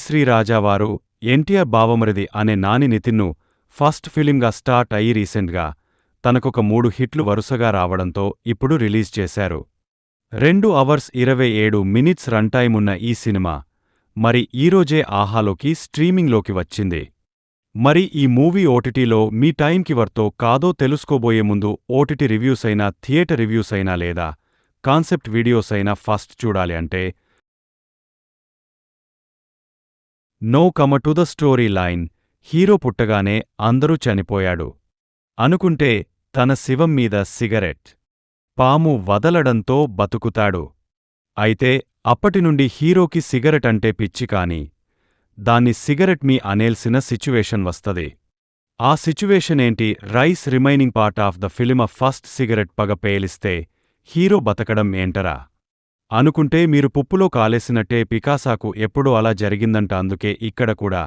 శ్రీ రాజావారు ఎన్టీఆర్ బావమరిది అనే నాని నితిన్ను ఫస్ట్ ఫిలింగా స్టార్ట్ అయ్యి రీసెంట్గా తనకొక 3 హిట్లు వరుసగా రావడంతో ఇప్పుడు రిలీజ్ చేశారు. 2 అవర్స్ 27 మినిట్స్ రన్ టైమ్ ఉన్న ఈ సినిమా మరి ఈరోజే ఆహాలోకి స్ట్రీమింగ్లోకి వచ్చింది. మరి ఈ మూవీ ఓటీటీలో మీ టైంకి వర్తో కాదో తెలుసుకోబోయే ముందు ఓటీటీ రివ్యూస్ అయినా థియేటర్ రివ్యూస్ అయినా లేదా కాన్సెప్ట్ వీడియోస్ అయినా ఫస్ట్ చూడాలి అంటే now coming to the story line. Hero పుట్టగానే అందరూ చనిపోయాడు అనుకుంటే తన శివం మీద సిగరెట్ పాము వదలడంతో బతుకుతాడు. అయితే అప్పటినుండి హీరోకి సిగరెట్ అంటే పిచ్చి కాని దాన్ని సిగరెట్ మీ అనేల్సిన సిచ్యువేషన్ వస్తది. ఆ సిచ్యువేషనేంటి? Rice remaining part of the film first cigarette పగ పేలిస్తే హీరో బతకడం ఏంటరా అనుకుంటే మీరు పుప్పులో కాలేసినట్టే. పికాసాకు ఎప్పుడో అలా జరిగిందంట. అందుకే ఇక్కడ కూడా